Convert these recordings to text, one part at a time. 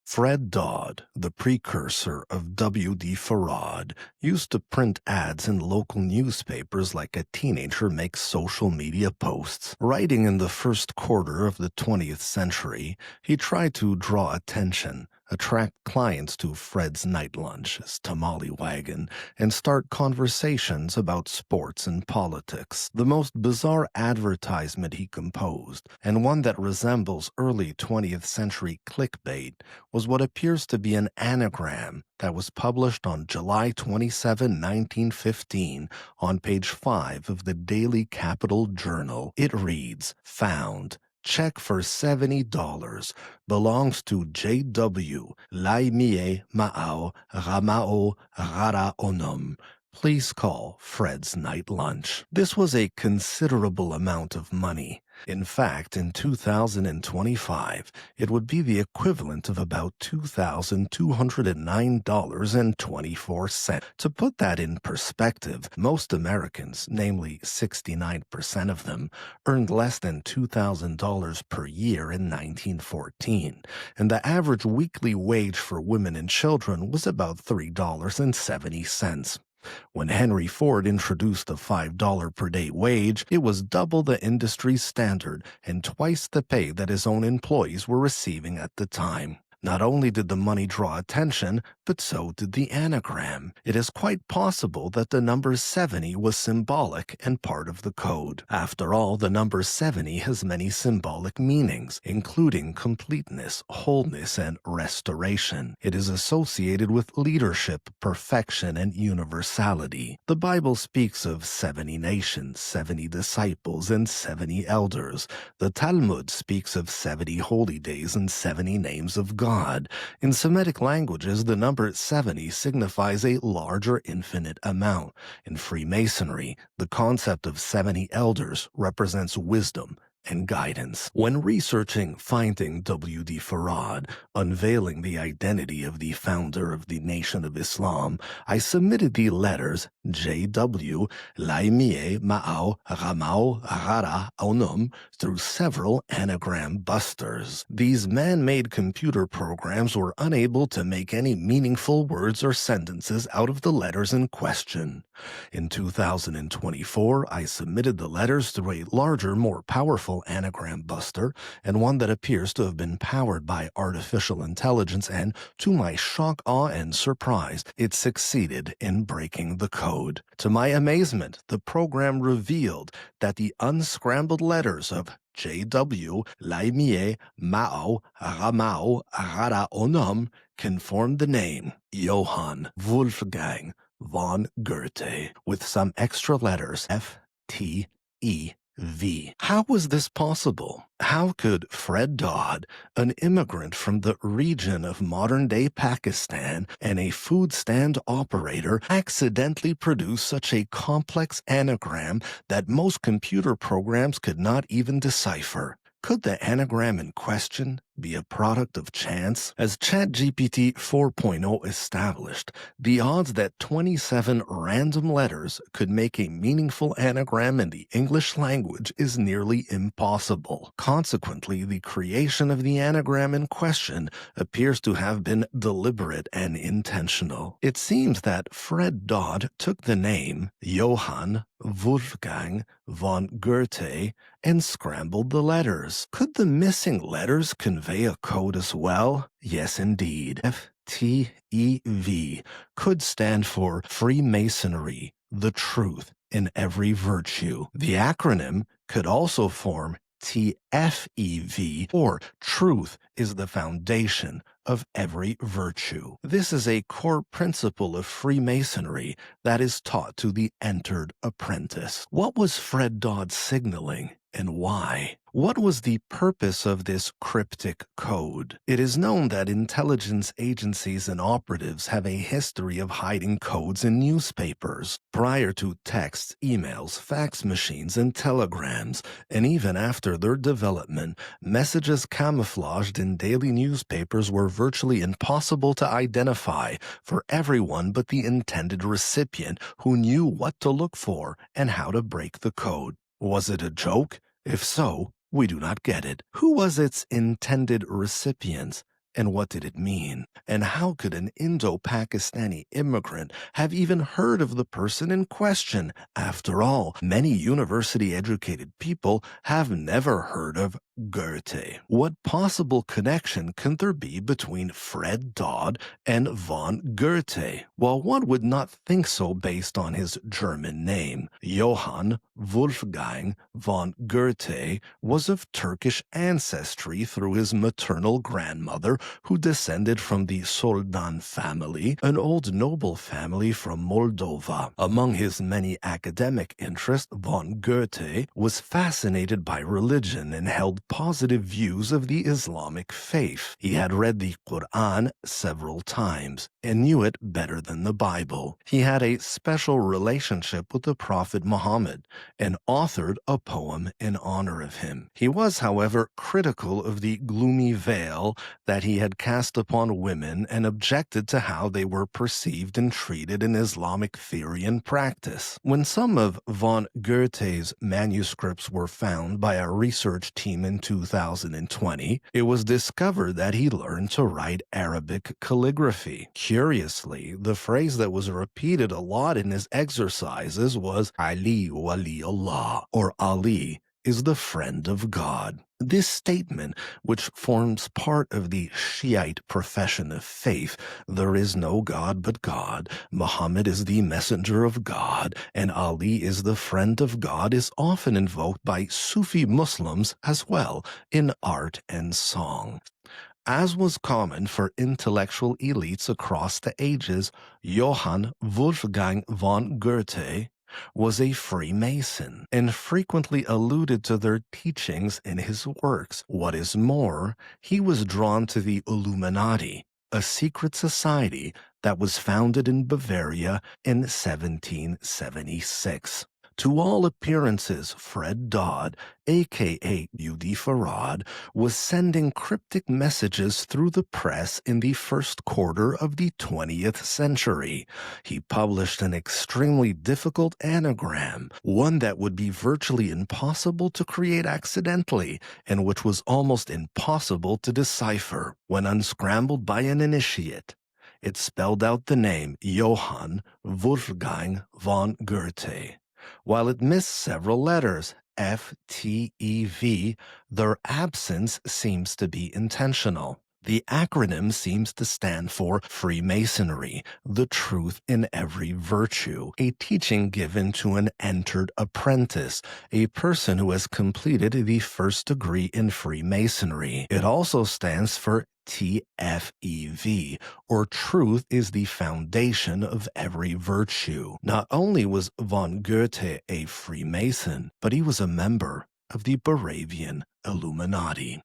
Fred Dodd, the precursor of WD Farad, used to print ads in local newspapers like a teenager makes social media posts. Writing in the first quarter of the 20th century, he tried to draw attention, attract clients to Fred's night lunch, his tamale wagon, and start conversations about sports and politics. The most bizarre advertisement he composed, and one that resembles early 20th century clickbait, was what appears to be an anagram that was published on July 27, 1915, on page 5 of the Daily Capital Journal. It reads, "Found. Check for $70. Belongs to J.W. Laimie Ma'au Ramao Rara Onum. Please call Fred's Night Lunch." This was a considerable amount of money. In fact, in 2025, it would be the equivalent of about $2,209.24. To put that in perspective, most Americans, namely 69% of them, earned less than $2,000 per year in 1914, and the average weekly wage for women and children was about $3.70. When Henry Ford introduced the $5 per day wage, it was double the industry standard and twice the pay that his own employees were receiving at the time. Not only did the money draw attention, but so did the anagram. It is quite possible that the number 70 was symbolic and part of the code. After all, the number 70 has many symbolic meanings, including completeness, wholeness, and restoration. It is associated with leadership, perfection, and universality. The Bible speaks of 70 nations, 70 disciples, and 70 elders. The Talmud speaks of 70 holy days and 70 names of God. In Semitic languages, the number 70 signifies a large or infinite amount. In Freemasonry, the concept of 70 elders represents wisdom and guidance. When researching Finding WD Farad, unveiling the identity of the founder of the Nation of Islam, I submitted the letters J.W. Laimie Ma'au Ramao Rara Onum through several anagram busters. These man-made computer programs were unable to make any meaningful words or sentences out of the letters in question. In 2024, I submitted the letters through a larger, more powerful anagram buster, and one that appears to have been powered by artificial intelligence, and to my shock, awe, and surprise, it succeeded in breaking the code. To my amazement, the program revealed that the unscrambled letters of J.W. Laimie Ma'au Ramao Rara Onum can form the name Johann Wolfgang von Goethe, with some extra letters F-T-E-V. How was this possible? How could Fred Dodd, an immigrant from the region of modern-day Pakistan and a food stand operator, accidentally produce such a complex anagram that most computer programs could not even decipher? Could the anagram in question be a product of chance? As ChatGPT 4.0 established, the odds that 27 random letters could make a meaningful anagram in the English language is nearly impossible. Consequently, the creation of the anagram in question appears to have been deliberate and intentional. It seems that Fred Dodd took the name Johann Wolfgang von Goethe and scrambled the letters. Could the missing letters convey a code as well? Yes, indeed. FTEV could stand for Freemasonry, the truth in every virtue. The acronym could also form TFEV, or truth is the foundation of every virtue. This is a core principle of Freemasonry that is taught to the entered apprentice. What was Fred Dodd signaling, and why? What was the purpose of this cryptic code? It is known that intelligence agencies and operatives have a history of hiding codes in newspapers. Prior to texts, emails, fax machines, and telegrams, and even after their development, messages camouflaged in daily newspapers were virtually impossible to identify for everyone but the intended recipient, who knew what to look for and how to break the code. Was it a joke? If so, we do not get it. Who was its intended recipients, And what did it mean? And how could an Indo-Pakistani immigrant have even heard of the person in question? After all, many university-educated people have never heard of Goethe. What possible connection can there be between Fred Dodd and von Goethe? While one would not think so based on his German name, Johann Wolfgang von Goethe was of Turkish ancestry through his maternal grandmother, who descended from the Soldan family, an old noble family from Moldova. Among his many academic interests, von Goethe was fascinated by religion and held positive views of the Islamic faith. He had read the Quran several times and knew it better than the Bible. He had a special relationship with the Prophet Muhammad and authored a poem in honor of him. He was, however, critical of the gloomy veil that he had cast upon women and objected to how they were perceived and treated in Islamic theory and practice. When some of von Goethe's manuscripts were found by a research team in 2020, it was discovered that he learned to write Arabic calligraphy. Curiously, the phrase that was repeated a lot in his exercises was Ali Wali Allah, or Ali is the friend of God. This statement, which forms part of the Shiite profession of faith, there is no God but God, Muhammad is the messenger of God, and Ali is the friend of God, is often invoked by Sufi Muslims as well in art and song. As was common for intellectual elites across the ages, Johann Wolfgang von Goethe was a Freemason and frequently alluded to their teachings in his works. What is more, he was drawn to the Illuminati, a secret society that was founded in Bavaria in 1776. To all appearances, Fred Dodd, aka WD Farad, was sending cryptic messages through the press in the first quarter of the 20th century. He published an extremely difficult anagram, one that would be virtually impossible to create accidentally, and which was almost impossible to decipher when unscrambled by an initiate. It spelled out the name Johann Wolfgang von Goethe. While it missed several letters, F, T, E, V, their absence seems to be intentional. The acronym seems to stand for Freemasonry, the truth in every virtue, a teaching given to an entered apprentice, a person who has completed the first degree in Freemasonry. It also stands for TFEV, or truth is the foundation of every virtue. Not only was von Goethe a Freemason, but he was a member of the Bavarian Illuminati.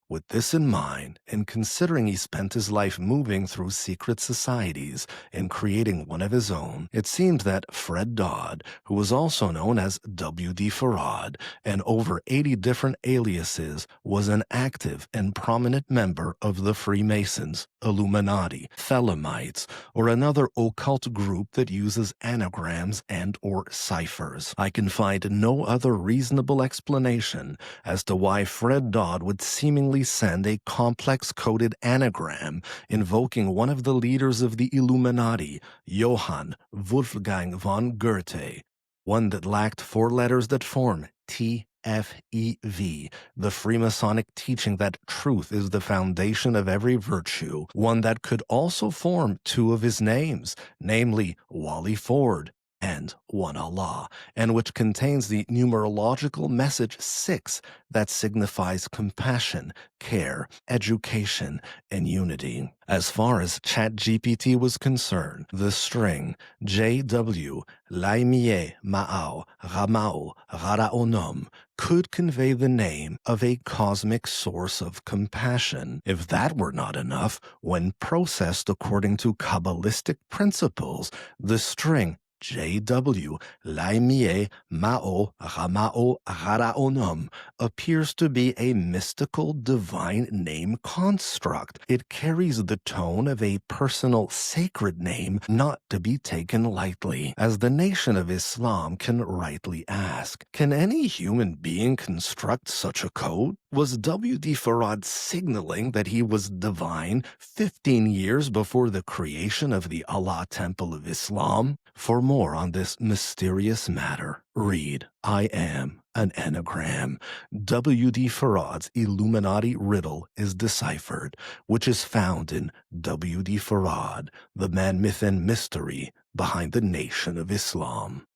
With this in mind, and considering he spent his life moving through secret societies and creating one of his own, it seems that Fred Dodd, who was also known as WD Farad and over 80 different aliases, was an active and prominent member of the Freemasons, Illuminati, Thelemites, or another occult group that uses anagrams and or ciphers. I can find no other reasonable explanation as to why Fred Dodd would seemingly send a complex coded anagram invoking one of the leaders of the Illuminati, Johann Wolfgang von Goethe, one that lacked 4 letters that form TFEV, the Freemasonic teaching that truth is the foundation of every virtue, one that could also form 2 of his names, namely Wali Ford and One Allah, and which contains the numerological message 6 that signifies compassion, care, education, and unity. As far as ChatGPT was concerned, the string JW Laimie Ma'au Ramau Raraonom could convey the name of a cosmic source of compassion. If that were not enough, when processed according to Kabbalistic principles, the string JW Laimie Mao Ramao Raraonom appears to be a mystical divine name construct. It carries the tone of a personal sacred name not to be taken lightly. As the Nation of Islam can rightly ask, can any human being construct such a code? Was W.D. Farad signaling that he was divine 15 years before the creation of the Allah Temple of Islam? For more on this mysterious matter, read I Am an Anagram. W.D. Farad's Illuminati riddle is deciphered, which is found in W.D. Farad, the Man, Myth, and Mystery Behind the Nation of Islam.